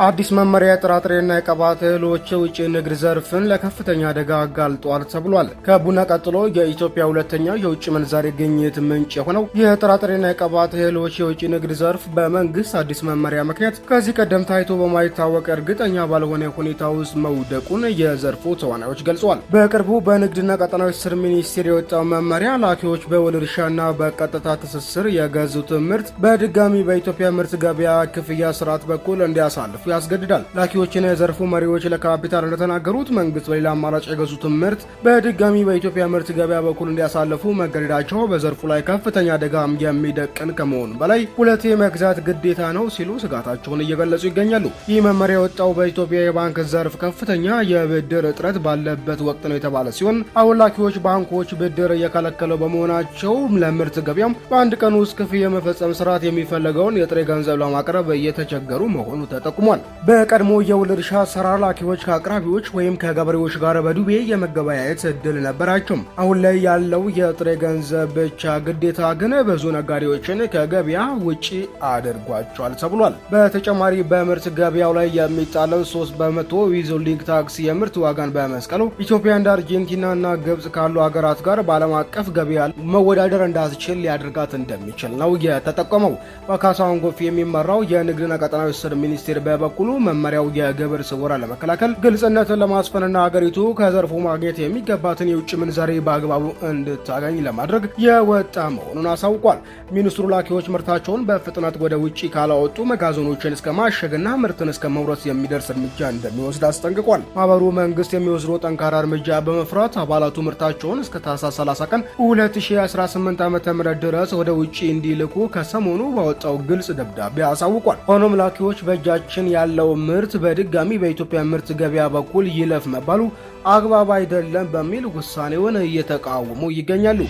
አዲስ መመሪያ የጥራጥሬና የቅባት እህሎች የውጭ ንግድ ዘርፍን ለከፍተኛ አደጋ አጋልጧል ተብሏል። ከቡና ቀጥሎ የኢትዮጵያ ሁለተኛው የውጭ ምንዛሬ ግኝት ምንጭ የሆነው የጥራጥሬና የቅባት እህሎች የውጭ ንግድ ዘርፍ በመንግስት አዲስ መመሪያ ምክንያት ከዚህ ቀደም ታይቶ በማይታወቅ እርግጠኛ ባልሆነ ሁኔታ ውስጥ መውደቁን የዘርፉ ተዋናዮች ገልጸዋል። በቅርቡ በንግድና ቀጠናዊ ትስስር ሚኒስቴር የወጣው መመሪያ ላኪዎች በውል እርሻና በቀጥታ ትስስር የገዙትን ምርት በድጋሚ በኢትዮጵያ ምርት ገበያ ክፍያ ስርዓት በኩል እንዲያሳልፉ ያስገድዳል። ላኪዎችና የዘርፉ መሪዎች ለካፒታል እንደተናገሩት መንግስት በሌላ አማራጭ የገዙትን ምርት በድጋሚ በኢትዮጵያ ምርት ገበያ በኩል እንዲያሳልፉ መገደዳቸው በዘርፉ ላይ ከፍተኛ አደጋ የሚደቅን ከመሆኑ በላይ ሁለቴ መግዛት ግዴታ ነው ሲሉ ስጋታቸውን እየገለጹ ይገኛሉ። ይህ መመሪያ የወጣው በኢትዮጵያ የባንክ ዘርፍ ከፍተኛ የብድር እጥረት ባለበት ወቅት ነው የተባለ ሲሆን አሁን ላኪዎች ባንኮች ብድር እየከለከለው በመሆናቸው ለምርት ገበያም በአንድ ቀን ውስጥ ክፍያ የመፈጸም ስርዓት የሚፈለገውን የጥሬ ገንዘብ ለማቅረብ እየተቸገሩ መሆኑ ተጠቁሟል። በቀድሞ የውል እርሻ አሰራር ላኪዎች ከአቅራቢዎች ወይም ከገበሬዎች ጋር በዱቤ የመገበያየት እድል ነበራቸው። አሁን ላይ ያለው የጥሬ ገንዘብ ብቻ ግዴታ ግን ብዙ ነጋዴዎችን ከገበያ ውጪ አድርጓቸዋል ተብሏል። በተጨማሪ በምርት ገበያው ላይ የሚጣለው 3% ዊዞልዲንግ ታክስ የምርት ዋጋን በመስቀሉ ኢትዮጵያ እንደ አርጀንቲና እና ግብጽ ካሉ ሀገራት ጋር በዓለም አቀፍ ገበያ መወዳደር እንዳትችል ሊያደርጋት እንደሚችል ነው የተጠቆመው። በካሳሁን ጎፌ የሚመራው የንግድና ቀጠናዊ ትስስር ሚኒስቴር በበኩሉ መመሪያው የግብር ስወራ ለመከላከል ግልጽነትን ለማስፈንና ሀገሪቱ ከዘርፉ ማግኘት የሚገባትን የውጭ ምንዛሬ በአግባቡ እንድታገኝ ለማድረግ የወጣ መሆኑን አሳውቋል። ሚኒስትሩ ላኪዎች ምርታቸውን በፍጥነት ወደ ውጭ ካላወጡ መጋዘኖችን እስከ ማሸግና ምርትን እስከ መውረስ የሚደርስ እርምጃ እንደሚወስድ አስጠንቅቋል። ማህበሩ መንግስት የሚወስደው ጠንካራ እርምጃ በመፍራት አባላቱ ምርታቸውን እስከ ታህሳስ 30 ቀን 2018 ዓ.ም ድረስ ወደ ውጭ እንዲልኩ ከሰሞኑ ባወጣው ግልጽ ደብዳቤ አሳውቋል። ሆኖም ላኪዎች በእጃችን ያለው ምርት በድጋሚ በኢትዮጵያ ምርት ገበያ በኩል ይለፍ መባሉ አግባብ አይደለም በሚል ውሳኔውን እየተቃወሙ ይገኛሉ።